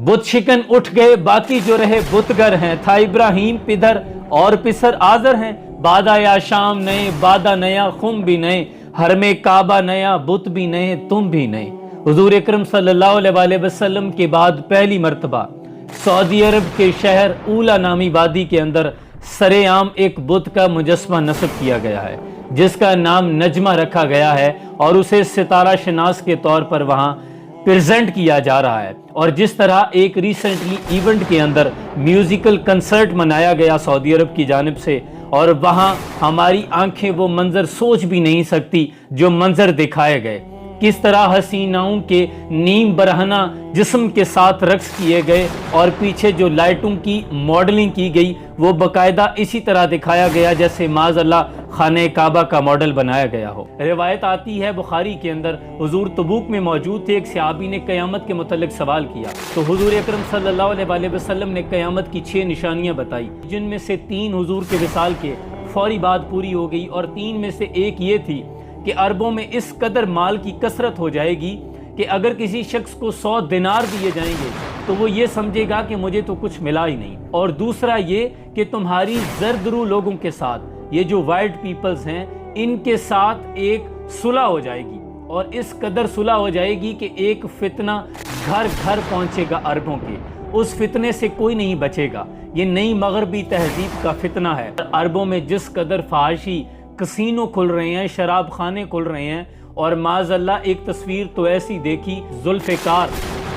बुत शिकन उठ गए, बाकी जो रहे बुतगर हैं। था इब्राहिम पिदर और पिसर आजर हैं। बादा या शाम नए, बादा नया खुम भी नए, हरमे काबा नया, बुत भी नए, तुम भी नए। हुजूर अकरम सल्लल्लाहु अलैहि वसल्लम के बाद पहली मर्तबा सऊदी अरब के शहर ऊला नामी वादी के अंदर सरेआम एक बुत का मुजस्मा नस्ब किया गया है, जिसका नाम नजमा रखा गया है और उसे सितारा शनास के तौर पर वहाँ प्रेजेंट किया जा रहा है। और जिस तरह एक रिसेंटली इवेंट के अंदर म्यूजिकल कंसर्ट मनाया गया सऊदी अरब की जानिब से, और वहाँ हमारी आंखें वो मंजर सोच भी नहीं सकती जो मंजर दिखाए गए। किस तरह हसीनाओं के नीम बरहना जिस्म के साथ रक्स किए गए और पीछे जो लाइटों की मॉडलिंग की गई वो बाकायदा इसी तरह दिखाया गया जैसे माज़अल्लाह खाने काबा का मॉडल बनाया गया हो। रिवायत आती है बुखारी के अंदर, हुजूर तबूक में मौजूद थे। एक सहाबी ने क़यामत के मुतल्लिक सवाल किया तो हुजूर अकरम सल्लल्लाहु अलैहि वसल्लम ने क़यामत की 6 निशानियां बताई, जिनमें से 3 हुजूर के विसाल के फौरी बाद पूरी हो गई और 3 में से एक ये थी कि अरबों में इस कदर माल की कसरत हो जाएगी कि अगर किसी शख्स को 100 दिनार दिए जाएंगे तो वो ये समझेगा कि मुझे तो कुछ मिला ही नहीं। और दूसरा ये कि तुम्हारी जरदरू लोगों के साथ, ये जो वाइट पीपल्स हैं, इनके साथ एक सुलह हो जाएगी और इस कदर सुलह हो जाएगी कि एक फितना घर घर पहुंचेगा अरबों के। उस फितने से कोई नहीं बचेगा। ये नई मगरबी तहजीब का फितना है। अरबों में जिस कदर फहाशी कसीनो खुल रहे हैं, शराब खाने खुल रहे हैं, और माज़अल्लाह एक तस्वीर तो ऐसी देखी, जुल्फ़िकार,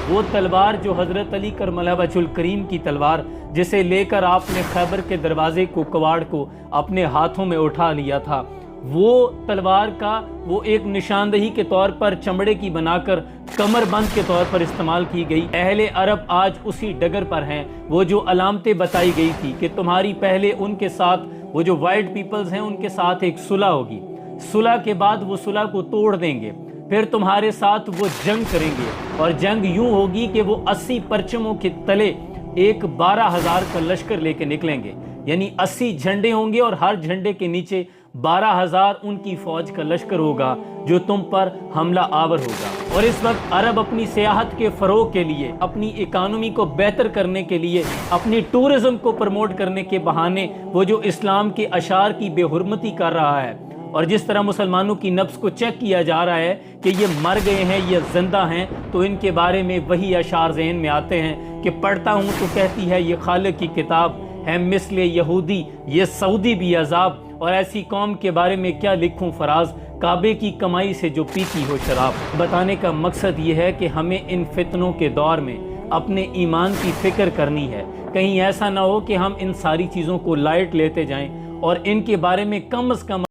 वो तलवार जो हज़रत अली करमल्लाहु वजहुल करीम की तलवार, जिसे लेकर आपने खैबर के दरवाजे को, कवाड़ को अपने हाथों में उठा लिया था, वो तलवार का वो एक निशानदही के तौर पर चमड़े की बनाकर कमरबंद के तौर पर इस्तेमाल की गई। अहले अरब आज उसी डगर पर हैं। वो जो अलामतें बताई गई थी कि तुम्हारी पहले उनके साथ, वो जो वाइट पीपल्स हैं, उनके साथ एक सुलह होगी, सुलह के बाद वो सुलह को तोड़ देंगे, फिर तुम्हारे साथ वो जंग करेंगे और जंग यूं होगी कि वो 80 परचमों के तले एक 12,000 का लश्कर लेके निकलेंगे। यानी 80 झंडे होंगे और हर झंडे के नीचे 12,000 उनकी फौज का लश्कर होगा जो तुम पर हमला आवर होगा। और इस वक्त अरब अपनी सियाहत के फ़रोग़ के लिए, अपनी इकानमी को बेहतर करने के लिए, अपनी टूरिज़म को प्रमोट करने के बहाने वो जो इस्लाम के अशार की बेहुरमती कर रहा है, और जिस तरह मुसलमानों की नफ्स को चेक किया जा रहा है कि ये मर गए हैं, ये जिंदा हैं, तो इनके बारे में वही अशार ज़हन में आते हैं कि पढ़ता हूँ तो कहती है ये खालिक की किताब है, मिसले यहूदी ये सऊदी भी अजाब, और ऐसी कौम के बारे में क्या लिखूं फराज, काबे की कमाई से जो पीती हो शराब। बताने का मकसद ये है कि हमें इन फितनों के दौर में अपने ईमान की फिक्र करनी है। कहीं ऐसा ना हो कि हम इन सारी चीज़ों को लाइट लेते जाएं और इनके बारे में कम से कम